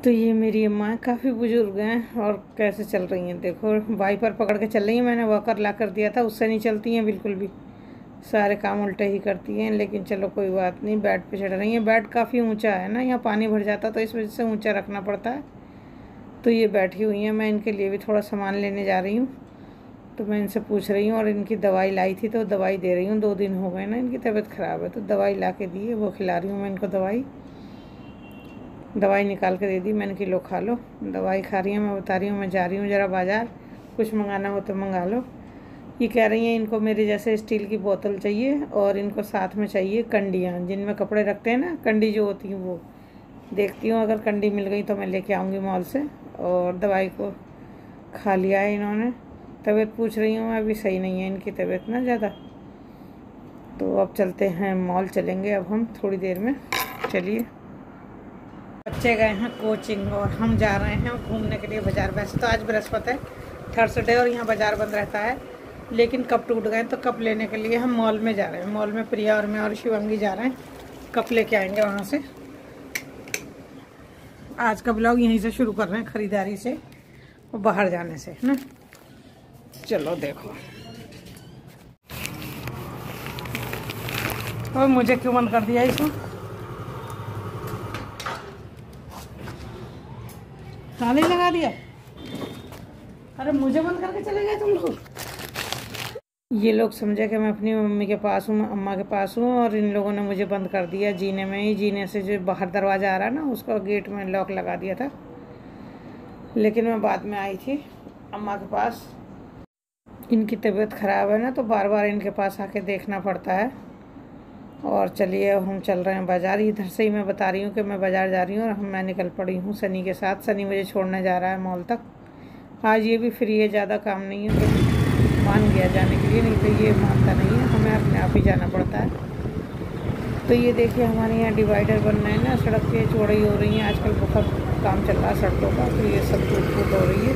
तो ये मेरी अम्मा काफ़ी बुजुर्ग हैं और कैसे चल रही हैं देखो, वाइपर पकड़ के चल रही हैं। मैंने वॉकर ला कर दिया था, उससे नहीं चलती हैं बिल्कुल भी, सारे काम उल्टे ही करती हैं। लेकिन चलो कोई बात नहीं, बेड पे चढ़ रही हैं। बेड काफ़ी ऊंचा है ना, यहाँ पानी भर जाता तो इस वजह से ऊंचा रखना पड़ता है। तो ये बैठी हुई हैं, मैं इनके लिए भी थोड़ा सामान लेने जा रही हूँ। तो मैं इनसे पूछ रही हूँ, और इनकी दवाई लाई थी तो दवाई दे रही हूँ। 2 दिन हो गए ना, इनकी तबीयत ख़राब है तो दवाई ला के दी है, वो खिला रही हूँ मैं इनको। दवाई निकाल के दे दी मैंने कि लो खा लो। दवाई खा रही हैं। मैं बता रही हूँ मैं जा रही हूँ ज़रा बाज़ार, कुछ मंगाना हो तो मंगा लो। ये कह रही हैं इनको मेरे जैसे स्टील की बोतल चाहिए, और इनको साथ में चाहिए कंडियाँ, जिनमें कपड़े रखते हैं ना, कंडी जो होती हैं वो। देखती हूँ अगर कंडी मिल गई तो मैं लेके आऊँगी मॉल से। और दवाई को खा लिया है इन्होंने। तबीयत पूछ रही हूँ मैं, अभी सही नहीं है इनकी तबीयत ना ज़्यादा। तो अब चलते हैं, मॉल चलेंगे अब हम थोड़ी देर में। चलिए। बच्चे गए हैं कोचिंग और हम जा रहे हैं घूमने के लिए बाज़ार। वैसे तो आज बृहस्पति है, थर्सडे, और यहाँ बाज़ार बंद रहता है। लेकिन कप टूट गए तो कप लेने के लिए हम मॉल में जा रहे हैं। मॉल में प्रिया और मैं और शिवांगी जा रहे हैं, कप लेके आएंगे वहाँ से। आज का ब्लॉग यहीं से शुरू कर रहे हैं, ख़रीदारी से और बाहर जाने से, है ना। चलो देखो। और मुझे क्यों बंद कर दिया इसमें? ताले लगा दिया। अरे मुझे बंद करके चले गए तुम लोग। ये लोग समझे कि मैं अपनी मम्मी के पास हूँ, अम्मा के पास हूँ, और इन लोगों ने मुझे बंद कर दिया जीने में ही। जीने से जो बाहर दरवाज़ा आ रहा है ना, उसका गेट में लॉक लगा दिया था। लेकिन मैं बाद में आई थी अम्मा के पास। इनकी तबीयत ख़राब है ना, तो बार बार इनके पास आके देखना पड़ता है। और चलिए हम चल रहे हैं बाज़ार। इधर से ही मैं बता रही हूँ कि मैं बाज़ार जा रही हूँ, और मैं निकल पड़ी हूँ सनी के साथ। सनी मुझे छोड़ने जा रहा है मॉल तक। आज ये भी फ्री है, ज़्यादा काम नहीं है तो मान गया जाने के लिए, नहीं तो ये मानता नहीं है, हमें अपने आप ही जाना पड़ता है। तो ये देखिए हमारे यहाँ डिवाइडर बन रहे हैं ना, सड़कें चौड़ी हो रही हैं आजकल, बहुत काम चल रहा है सड़कों का। तो ये सब टूट फूट हो रही है।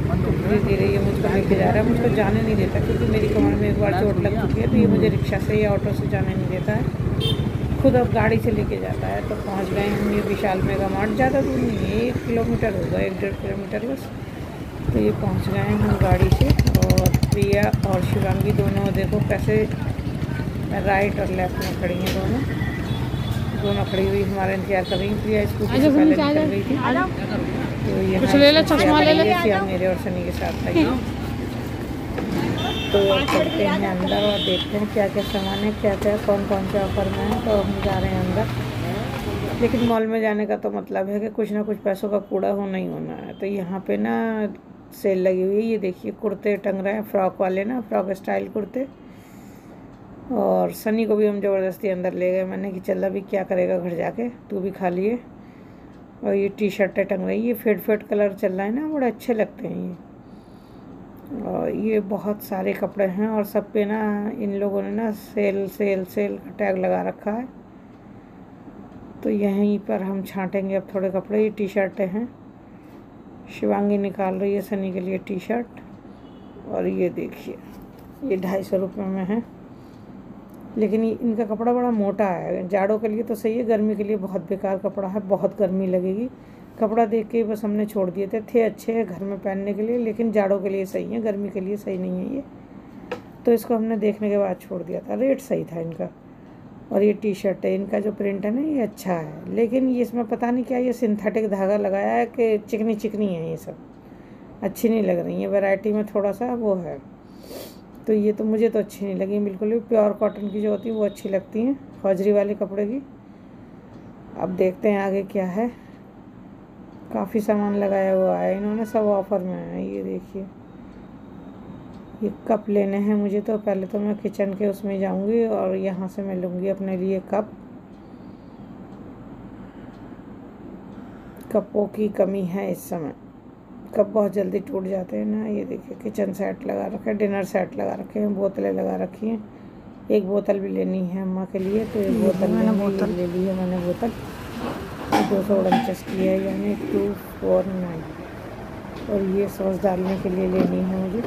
तो धीरे धीरे ये मुझको लेके जा रहा है, मुझको जाने नहीं देता क्योंकि मेरी कमर में एक बार चोट लग चुकी है। तो ये मुझे रिक्शा से या ऑटो से जाने नहीं देता है, खुद अब गाड़ी से लेके जाता है। तो पहुँच गए हम ये विशाल मेगा मार्ट। ज़्यादा दूर नहीं है, 1 किलोमीटर होगा, 1-1.5 किलोमीटर बस। तो ये पहुंच गए हैं हम गाड़ी से। और प्रिया और शिवांगी दोनों देखो कैसे राइट और लेफ्ट में खड़ी हैं। दोनों खड़ी हुई हमारा इंतजार कर रही हैं। प्रिया स्कूटी से पहले निकल गई थी। तो ये मेरे और सनी के साथ था। तो चलते हैं अंदर और देखते हैं क्या क्या सामान है, क्या क्या कौन कौन से ऑफर में है। तो हम जा रहे हैं अंदर। लेकिन मॉल में जाने का तो मतलब है कि कुछ ना कुछ पैसों का कूड़ा होना ही होना है। तो यहाँ पे ना सेल लगी हुई है। ये देखिए कुर्ते टंग रहे हैं, फ्रॉक वाले ना, फ्रॉक स्टाइल कुर्ते। और सनी को भी हम ज़बरदस्ती अंदर ले गए। मैंने कि चल अभी क्या करेगा घर जाके, तू भी खा लिए। और ये टी शर्टें टंग रही है, ये फेड फेड कलर चल रहा है ना, बड़े अच्छे लगते हैं ये। और ये बहुत सारे कपड़े हैं, और सब पे ना इन लोगों ने ना सेल सेल सेल का टैग लगा रखा है। तो यहीं पर हम छांटेंगे अब थोड़े कपड़े। ये टी शर्टें हैं, शिवांगी निकाल रही है सनी के लिए टी शर्ट। और ये देखिए ये 250 रुपये में है। लेकिन ये इनका कपड़ा बड़ा मोटा है, जाड़ों के लिए तो सही है, गर्मी के लिए बहुत बेकार कपड़ा है, बहुत गर्मी लगेगी। कपड़ा देख के बस हमने छोड़ दिए थे अच्छे हैं घर में पहनने के लिए, लेकिन जाड़ों के लिए सही है, गर्मी के लिए सही नहीं है ये। तो इसको हमने देखने के बाद छोड़ दिया था, रेट सही था इनका। और ये टी शर्ट है, इनका जो प्रिंट है ना ये अच्छा है। लेकिन ये इसमें पता नहीं क्या ये सिंथेटिक धागा लगाया है कि चिकनी चिकनी है, ये सब अच्छी नहीं लग रही है। वैरायटी में थोड़ा सा वो है। तो ये तो मुझे तो अच्छी नहीं लगी बिल्कुल भी। प्योर कॉटन की जो होती है वो अच्छी लगती हैं, हौजरी वाले कपड़े की। अब देखते हैं आगे क्या है। काफ़ी सामान लगाया हुआ है इन्होंने, सब ऑफर में है। ये देखिए ये कप लेने हैं मुझे। तो पहले तो मैं किचन के उसमें जाऊंगी और यहाँ से मैं लूँगी अपने लिए कप। कपों की कमी है इस समय, कप बहुत जल्दी टूट जाते हैं ना। ये देखिए किचन सेट लगा रखा है, डिनर सेट लगा रखे हैं, बोतलें लगा रखी हैं। एक बोतल भी लेनी है अम्मा के लिए, तो एक बोतल ले ली है मैंने बोतल। 249 की है, यानी 249। और ये सॉस डालने के लिए लेनी है मुझे।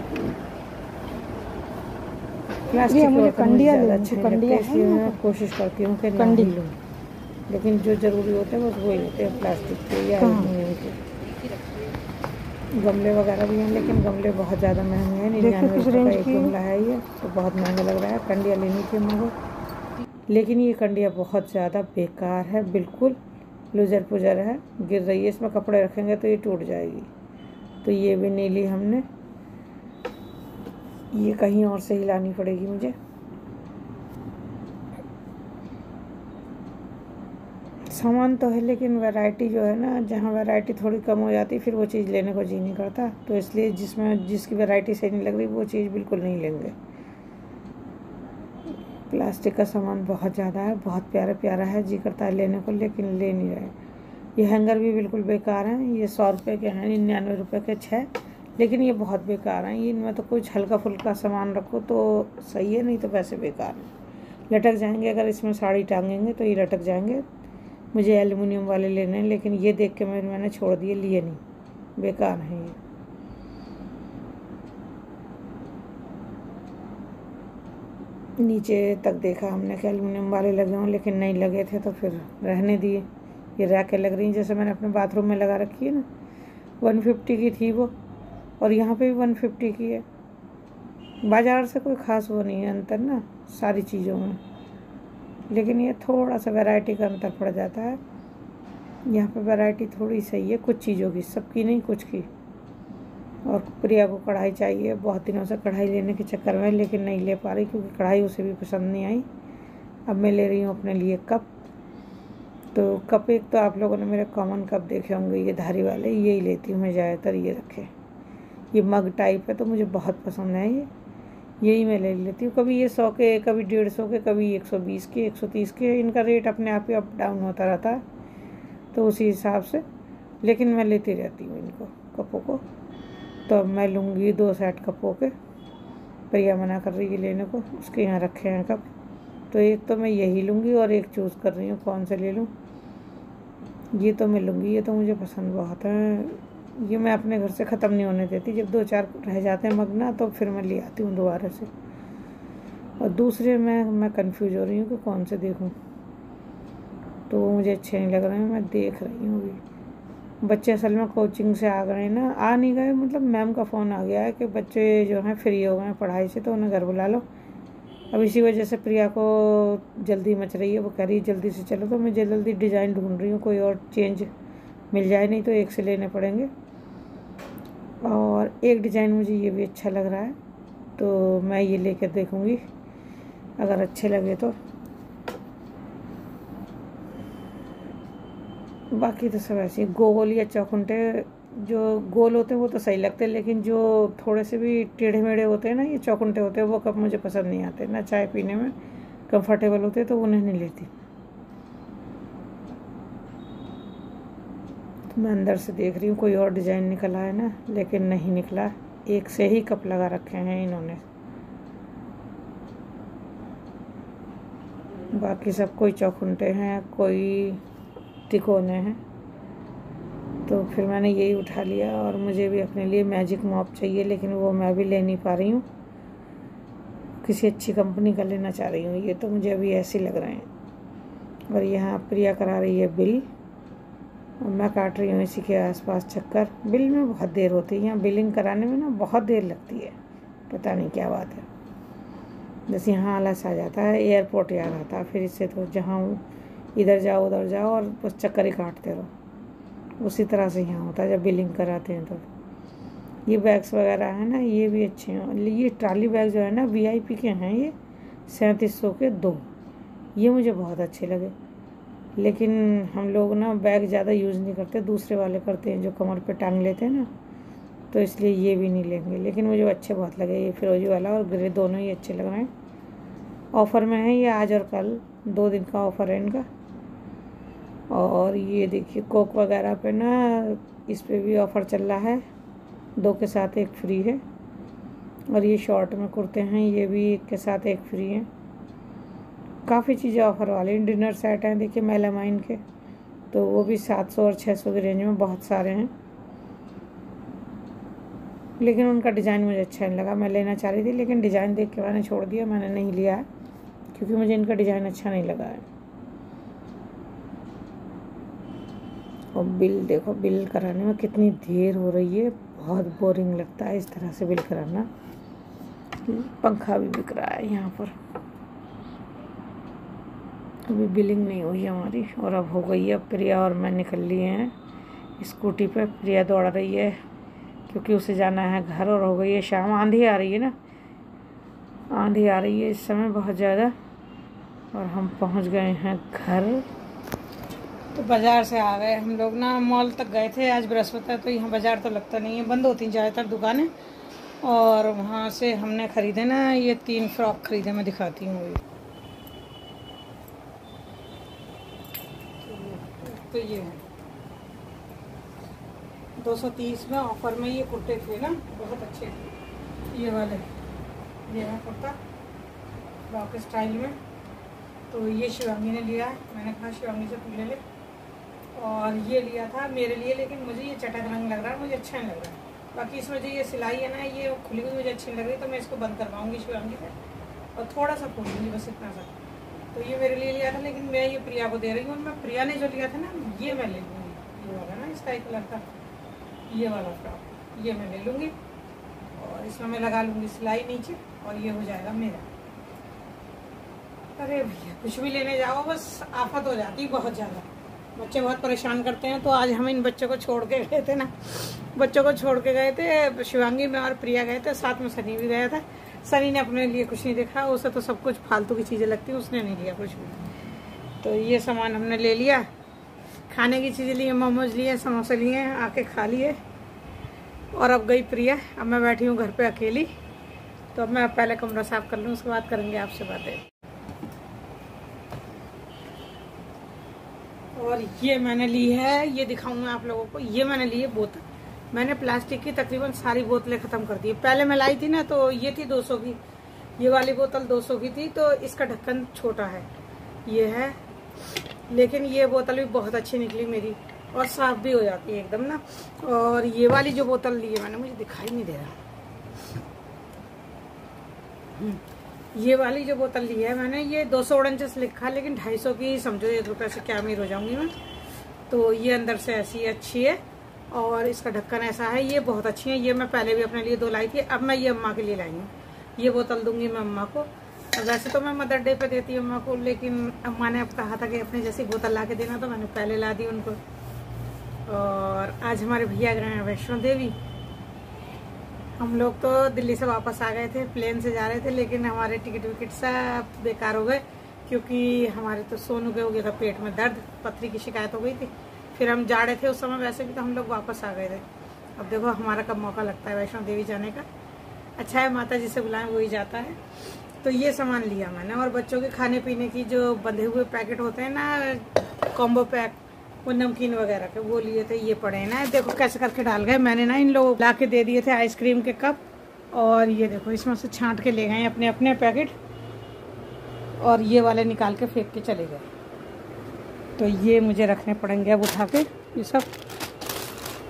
प्लास्टिक मुझे कंडियाँ ज़्यादा अच्छी लगती है, इसलिए मैं कोशिश करती हूँ कि नहीं लूँ। लेकिन जो ज़रूरी होते हैं बस वही लेते हैं, प्लास्टिक के या एल्युमिनियम के। गमले वगैरह भी हैं, लेकिन गमले बहुत ज़्यादा महंगे हैं। 99 रुपये का एक गमला है ये, तो बहुत महंगा लग रहा है। कंडिया लेनी थी मगर, लेकिन ये कंडिया बहुत ज़्यादा बेकार है, बिल्कुल लुजर पुजर है, गिर रही है। इसमें कपड़े रखेंगे तो ये टूट जाएगी, तो ये भी नहीं ली हमने। ये कहीं और से ही लानी पड़ेगी मुझे। सामान तो है, लेकिन वैरायटी जो है ना, जहाँ वैरायटी थोड़ी कम हो जाती फिर वो चीज़ लेने को जी नहीं करता। तो इसलिए जिसकी वैरायटी सही नहीं लग रही वो चीज़ बिल्कुल नहीं लेंगे। प्लास्टिक का सामान बहुत ज़्यादा है, बहुत प्यारा प्यारा है, जी करता है लेने को, लेकिन ले नहीं रहे। ये हैंगर भी बिल्कुल बेकार हैं। ये 100 रुपये के हैं, 99 रुपये के 6, लेकिन ये बहुत बेकार हैं। इनमें तो कुछ हल्का फुल्का सामान रखो तो सही है, नहीं तो पैसे बेकार हैं, लटक जाएंगे। अगर इसमें साड़ी टांगेंगे तो ये लटक जाएंगे। मुझे एल्युमिनियम वाले लेने हैं, लेकिन ये देख के मैंने छोड़ दिए, लिए नहीं, बेकार हैं ये। नीचे तक देखा हमने कि एल्युमिनियम वाले लगे हों, लेकिन नहीं लगे थे तो फिर रहने दिए। ये रैकें लग रही हैं, जैसे मैंने अपने बाथरूम में लगा रखी है ना, 150 की थी वो, और यहाँ पे भी 150 की है। बाज़ार से कोई ख़ास वो नहीं है अंतर ना सारी चीज़ों में, लेकिन ये थोड़ा सा वैरायटी का अंतर पड़ जाता है। यहाँ पे वैरायटी थोड़ी सही है कुछ चीज़ों की, सबकी नहीं, कुछ की। और प्रिया को कढ़ाई चाहिए, बहुत दिनों से कढ़ाई लेने के चक्कर में, लेकिन नहीं ले पा रही क्योंकि कढ़ाई उसे भी पसंद नहीं आई। अब मैं ले रही हूँ अपने लिए कप। तो कप एक तो आप लोगों ने मेरे कॉमन कप देखे होंगे, ये धारी वाले, यही लेती हूँ मैं ज़्यादातर। ये रखे, ये मग टाइप है तो मुझे बहुत पसंद है, ये यही मैं ले लेती हूँ। कभी ये 100 के, कभी 150 के, कभी 120 के, 130 के। इनका रेट अपने आप ही अप डाउन होता रहता है, तो उसी हिसाब से, लेकिन मैं लेती रहती हूँ इनको कपों को। तो अब मैं लूँगी 2 सेट कपों के। प्रिया मना कर रही है लेने को, उसके यहाँ रखे हैं कप, तो एक तो मैं यही लूँगी और एक चूज़ कर रही हूँ कौन से ले लूँ। ये तो मैं लूँगी, ये तो मुझे पसंद बहुत है। ये मैं अपने घर से ख़त्म नहीं होने देती, जब 2-4 रह जाते हैं मग ना तो फिर मैं ले आती हूँ दोबारा से। और दूसरे मैं कंफ्यूज हो रही हूँ कि कौन से देखूँ, तो वो मुझे अच्छे नहीं लग रहे हैं, मैं देख रही हूँ अभी। बच्चे असल में कोचिंग से आ गए ना, आ नहीं गए मतलब मैम का फ़ोन आ गया है कि बच्चे जो हैं फ्री हो गए हैं पढ़ाई से, तो उन्हें घर बुला लो। अब इसी वजह से प्रिया को जल्दी मच रही है, वो कह रही है जल्दी से चलो, तो मैं जल्दी डिज़ाइन ढूंढ रही हूँ, कोई और चेंज मिल जाए, नहीं तो एक से लेने पड़ेंगे। और एक डिज़ाइन मुझे ये भी अच्छा लग रहा है, तो मैं ये लेकर देखूँगी, अगर अच्छे लगे तो। बाकी तो सब ऐसे गोल या चौखुंटे, जो गोल होते हैं वो तो सही लगते हैं, लेकिन जो थोड़े से भी टेढ़े मेढ़े होते हैं ना, ये चौखुंटे होते हैं, वो कप मुझे पसंद नहीं आते ना, चाय पीने में कंफर्टेबल होते तो उन्हें नहीं लेती। तो मैं अंदर से देख रही हूँ कोई और डिज़ाइन निकला है ना, लेकिन नहीं निकला, एक से ही कप लगा रखे हैं इन्होंने। बाकी सब कोई चौखुंटे हैं, कोई तिकोने हैं, तो फिर मैंने यही उठा लिया। और मुझे भी अपने लिए मैजिक मॉप चाहिए, लेकिन वो मैं भी ले नहीं पा रही हूँ, किसी अच्छी कंपनी का लेना चाह रही हूँ। ये तो मुझे अभी ऐसे लग रहे हैं। और यहाँ प्रिया करा रही है बिल, और मैं काट रही हूँ इसी के आसपास चक्कर। बिल में बहुत देर होती है, यहाँ बिलिंग कराने में ना बहुत देर लगती है, पता नहीं क्या बात है। जैसे यहाँ आलस आ जाता है, एयरपोर्ट याद आता है, फिर इससे तो जहाँ इधर जाओ उधर जाओ और बस चक्कर ही काटते रहो। उसी तरह से यहाँ होता है जब बिलिंग कराते हैं तो। ये बैग्स वगैरह हैं ना, ये भी अच्छे हैं। ये ट्रॉली बैग जो है ना VIP के हैं, ये 3700 के 2, ये मुझे बहुत अच्छे लगे। लेकिन हम लोग ना बैग ज़्यादा यूज़ नहीं करते, दूसरे वाले करते हैं जो कमर पे टांग लेते हैं ना, तो इसलिए ये भी नहीं लेंगे। लेकिन मुझे अच्छे बहुत लगे, ये फिरोजी वाला और ग्रे दोनों ही अच्छे लग रहे हैं। ऑफ़र में है ये, आज और कल 2 दिन का ऑफ़र है इनका। और ये देखिए कोक वगैरह पे ना, इस पे भी ऑफ़र चल रहा है, 2 के साथ 1 फ्री है। और ये शॉर्ट में कुर्ते हैं, ये भी 1 के साथ 1 फ्री है। काफ़ी चीज़ें ऑफ़र वाली। डिनर सेट हैं देखिए मेलामाइन के, तो वो भी 700 और 600 की रेंज में बहुत सारे हैं। लेकिन उनका डिज़ाइन मुझे अच्छा नहीं लगा, मैं लेना चाह रही थी, लेकिन डिज़ाइन देख के मैंने छोड़ दिया, मैंने नहीं लिया है क्योंकि मुझे इनका डिज़ाइन अच्छा नहीं लगा है। और बिल देखो, बिल कराने में कितनी देर हो रही है, बहुत बोरिंग लगता है इस तरह से बिल कराना। पंखा भी बिक रहा है यहाँ पर। अभी बिलिंग नहीं हुई हमारी और अब हो गई है। प्रिया और मैं निकल लिए हैं स्कूटी पे। प्रिया दौड़ रही है क्योंकि उसे जाना है घर, और हो गई है शाम। आंधी आ रही है ना, आंधी आ रही है इस समय बहुत ज़्यादा। और हम पहुंच गए हैं घर। तो बाज़ार से आ गए हम लोग ना, मॉल तक गए थे। आज बृहस्पति है तो यहाँ बाज़ार तो लगता नहीं है, बंद होती हैं ज़्यादातर दुकानें। और वहाँ से हमने ख़रीदे ना, ये 3 फ्रॉक ख़रीदे, मैं दिखाती हूँ अभी। तो ये है 230 में ऑफर में ये कुर्ते थे ना, बहुत अच्छे थे ये वाले। ये है कुर्ता फ्रॉक स्टाइल में। तो ये शिवांगी ने लिया है, मैंने कहा शिवांगी से तू ले ले। और ये लिया था मेरे लिए, लेकिन मुझे ये चटक रंग लग रहा है, मुझे अच्छा नहीं लग रहा है। बाकी इसमें जो ये सिलाई है ना, ये खुली हुई मुझे अच्छी लग रही है, तो मैं इसको बंद करवाऊँगी शिवांगी से और थोड़ा सा खोलूँगी, बस इतना सा। तो ये मेरे लिए लिया था, लेकिन मैं ये प्रिया को दे रही हूँ। मैं प्रिया ने जो लिया था ना, ये मैं ले लूँगी। ये वाला ना स्काई कलर का, ये वाला फ्रॉक ये मैं ले लूँगी। और इसमें मैं लगा लूँगी सिलाई नीचे, और ये हो जाएगा मेरा। अरे भैया कुछ भी लेने जाओ बस आफत हो जाती है बहुत ज़्यादा। बच्चे बहुत परेशान करते हैं। तो आज हम इन बच्चों को छोड़ के गए थे ना, बच्चों को छोड़ के गए थे। शिवांगी में और प्रिया गए थे, साथ में सनी भी गया था। सनी ने अपने लिए कुछ नहीं देखा, उसे तो सब कुछ फालतू की चीज़ें लगती, उसने नहीं लिया कुछ भी। तो ये सामान हमने ले लिया, खाने की चीज़ें लिए, मोमोज लिए, समोसे लिए, आके खा लिए। और अब गई प्रिया, अब मैं बैठी हूँ घर पे अकेली। तो अब मैं पहले कमरा साफ कर लूँ, उसके बाद करेंगे आपसे बातें। और ये मैंने ली है, ये दिखाऊंगा आप लोगों को। ये मैंने ली है बोतल। मैंने प्लास्टिक की तकरीबन सारी बोतलें ख़त्म कर दी। पहले मैं लाई थी ना, तो ये थी 200 की, ये वाली बोतल 200 की थी। तो इसका ढक्कन छोटा है, ये है। लेकिन ये बोतल भी बहुत अच्छी निकली मेरी, और साफ भी हो जाती है एकदम ना। और ये वाली जो बोतल ली है मैंने, मुझे दिखाई नहीं दे रहा, ये वाली जो बोतल ली है मैंने, ये 249 लिखा, लेकिन 250 की समझो, 1 रुपये से क्या अमीर हो जाऊंगी मैं। तो ये अंदर से ऐसी अच्छी है, और इसका ढक्कन ऐसा है। ये बहुत अच्छी है, ये मैं पहले भी अपने लिए 2 लाई थी। अब मैं ये अम्मा के लिए लाई हूँ। ये बोतल दूंगी मैं अम्मा को। वैसे तो मैं मदर डे पे देती हूँ अम्मा को, लेकिन अम्मा ने अब कहा था कि अपने जैसी बोतल ला के देना, तो मैंने पहले ला दी उनको। और आज हमारे भैया गए हैं वैष्णो देवी। हम लोग तो दिल्ली से वापस आ गए थे, प्लेन से जा रहे थे, लेकिन हमारे टिकट विकट सब बेकार हो गए, क्योंकि हमारे तो सोनू के हो गया था पेट में दर्द, पथरी की शिकायत हो गई थी। फिर हम जा रहे थे उस समय वैसे भी, तो हम लोग वापस आ गए थे। अब देखो हमारा कब मौका लगता है वैष्णो देवी जाने का। अच्छा है, माता जी से बुलाएं वही जाता है। तो ये सामान लिया मैंने। और बच्चों के खाने पीने की जो बंधे हुए पैकेट होते हैं ना, कॉम्बो पैक, वो नमकीन वगैरह के, वो लिए थे। ये पड़े हैं ना, देखो कैसे करके डाल गए। मैंने ना इन लोगों को ला के दे दिए थे आइसक्रीम के कप, और ये देखो इसमें से छांट के ले गए अपने अपने पैकेट, और ये वाले निकाल के फेंक के चले गए। तो ये मुझे रखने पड़ेंगे अब उठा के। ये सब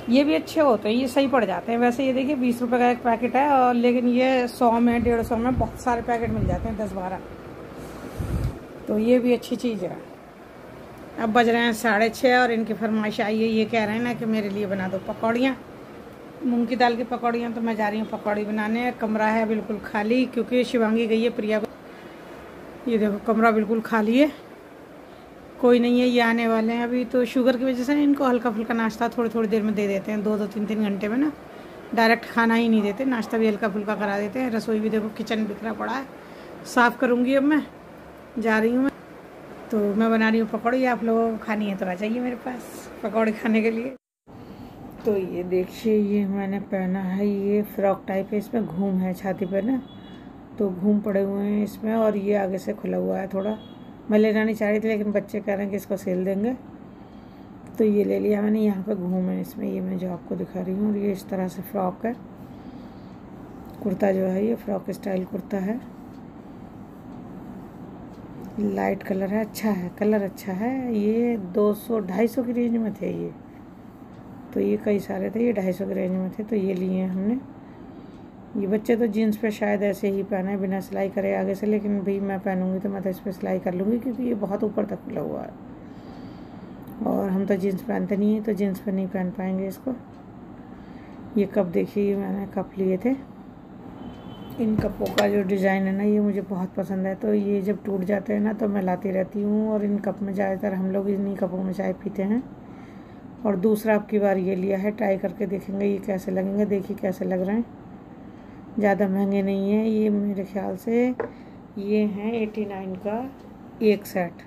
ये भी अच्छे होते हैं, ये सही पड़ जाते हैं। वैसे ये देखिए 20 रुपये का एक पैकेट है, और लेकिन ये 100 में 150 में बहुत सारे पैकेट मिल जाते हैं, 10-12। तो ये भी अच्छी चीज़ है। अब बज रहे हैं 6:30, और इनकी फरमाइश आई है, ये कह रहे हैं ना कि मेरे लिए बना दो पकौड़ियाँ, मूंग की दाल की पकौड़ियाँ। तो मैं जा रही हूँ पकौड़ी बनाने। कमरा है बिल्कुल खाली, क्योंकि शिवांगी गई है प्रिया को। ये देखो कमरा बिल्कुल खाली है, कोई नहीं है। ये आने वाले हैं अभी। तो शुगर की वजह से इनको हल्का फुल्का नाश्ता थोड़ी थोड़ी देर में दे देते हैं, 2-2, 3-3 घंटे में ना। डायरेक्ट खाना ही नहीं देते, नाश्ता भी हल्का फुल्का करा देते हैं। रसोई भी देखो, किचन बिखरा पड़ा है, साफ़ करूँगी। अब मैं जा रही हूँ। तो मैं बना रही हूँ पकौड़ी, आप लोगों को खानी है तो आ जाइए मेरे पास पकौड़ी खाने के लिए। तो ये देखिए, ये मैंने पहना है, ये फ्रॉक टाइप है, इसमें घूम है छाती पे ना, तो घूम पड़े हुए हैं इसमें, और ये आगे से खुला हुआ है थोड़ा। मैं लेना नहीं चाह रही थी, लेकिन बच्चे कह रहे हैं कि इसको सिल देंगे, तो ये ले लिया मैंने। यहाँ पे घूम है इसमें, ये मैं जो आपको दिखा रही हूँ। और ये इस तरह से फ्रॉक है, कुर्ता जो है ये फ्रॉक स्टाइल कुर्ता है, लाइट कलर है, अच्छा है, कलर अच्छा है। ये 200-250 की रेंज में थे ये, तो ये कई सारे थे, ये 250 की रेंज में थे, तो ये लिए हैं हमने। ये बच्चे तो जीन्स पे शायद ऐसे ही पहने बिना सिलाई करे आगे से, लेकिन भाई मैं पहनूंगी तो मैं तो इस पर सिलाई कर लूँगी, क्योंकि ये बहुत ऊपर तक खुला हुआ है। और हम तो जीन्स पहनते नहीं हैं, तो जीन्स पे नहीं पहन पाएंगे इसको। ये कप देखिए, मैंने कप लिए थे। इन कपों का जो डिज़ाइन है ना, ये मुझे बहुत पसंद है। तो ये जब टूट जाते हैं ना तो मैं लाती रहती हूँ, और इन कप में ज़्यादातर हम लोग इन्हीं कपों में चाय पीते हैं। और दूसरा अब की बार ये लिया है, ट्राई करके देखेंगे ये कैसे लगेंगे। देखिए कैसे लग रहे हैं, ज़्यादा महंगे नहीं है ये, मेरे ख्याल से ये हैं 89 का एक सेट।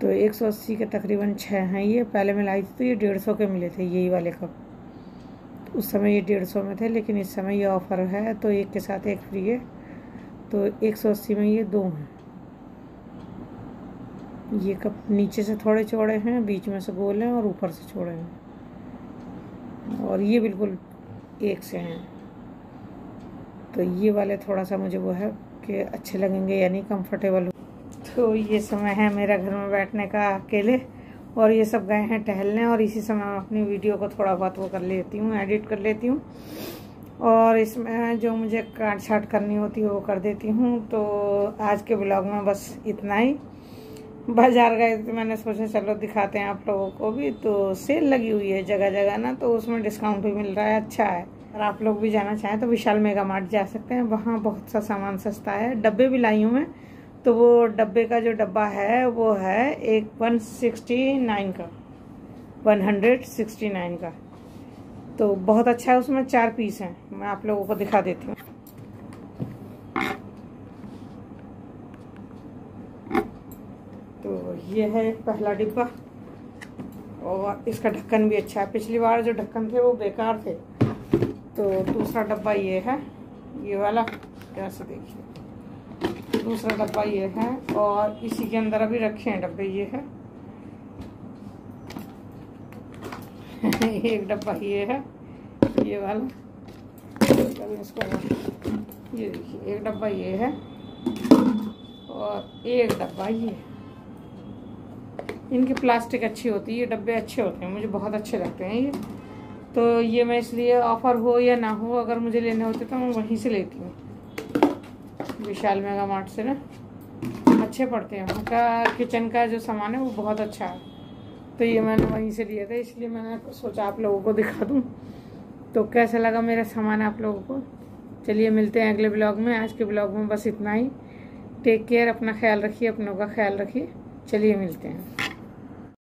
तो 180 के तकरीबन 6 हैं ये। पहले मैं लाई थी तो ये 150 के मिले थे यही वाले कप। उस समय ये 150 में थे, लेकिन इस समय ये ऑफ़र है तो एक के साथ एक फ्री है। तो 180 में ये 2 हैं। ये कप नीचे से थोड़े चौड़े हैं, बीच में से गोल हैं और ऊपर से चौड़े हैं, और ये बिल्कुल एक से हैं। तो ये वाले थोड़ा सा मुझे वो है कि अच्छे लगेंगे, यानी कंफर्टेबल। तो ये समय है मेरा घर में बैठने का अकेले, और ये सब गए हैं टहलने, और इसी समय मैं अपनी वीडियो को थोड़ा बहुत वो कर लेती हूँ, एडिट कर लेती हूँ, और इसमें जो मुझे काट छाट करनी होती है वो कर देती हूँ। तो आज के ब्लॉग में बस इतना ही। बाजार गए तो मैंने सोचा चलो दिखाते हैं आप लोगों को भी। तो सेल लगी हुई है जगह जगह ना, तो उसमें डिस्काउंट भी मिल रहा है, अच्छा है। और आप लोग भी जाना चाहें तो विशाल मेगा मार्ट जा सकते हैं, वहाँ बहुत सा सामान सस्ता है। डब्बे भी लाई हूँ मैं, तो वो डब्बे का जो डब्बा है वो है एक 169 का, 169 का। तो बहुत अच्छा है, उसमें 4 पीस हैं। मैं आप लोगों को दिखा देती हूँ। तो ये है पहला डिब्बा, और इसका ढक्कन भी अच्छा है। पिछली बार जो ढक्कन थे वो बेकार थे। तो दूसरा डब्बा ये है, ये वाला, कैसे देखिए। दूसरा डब्बा ये है, और इसी के अंदर अभी रखे हैं डब्बे, ये है। एक डब्बा ये है, ये वाला। इसको ये देखिए, एक डब्बा ये है, और एक डब्बा ये। इनकी प्लास्टिक अच्छी होती है, ये डब्बे अच्छे होते हैं, मुझे बहुत अच्छे लगते हैं ये। तो ये मैं इसलिए, ऑफ़र हो या ना हो, अगर मुझे लेने होते तो मैं वहीं से लेती हूँ, विशाल मेगा मार्ट से ना। अच्छे पड़ते हैं, वहाँ का किचन का जो सामान है वो बहुत अच्छा है। तो ये मैंने वहीं से लिए थे, इसलिए मैंने सोचा आप लोगों को दिखा दूँ। तो कैसा लगा मेरा सामान आप लोगों को। चलिए मिलते हैं अगले ब्लॉग में। आज के ब्लॉग में बस इतना ही। टेक केयर, अपना ख्याल रखिए, अपनों का ख्याल रखिए। चलिए मिलते हैं।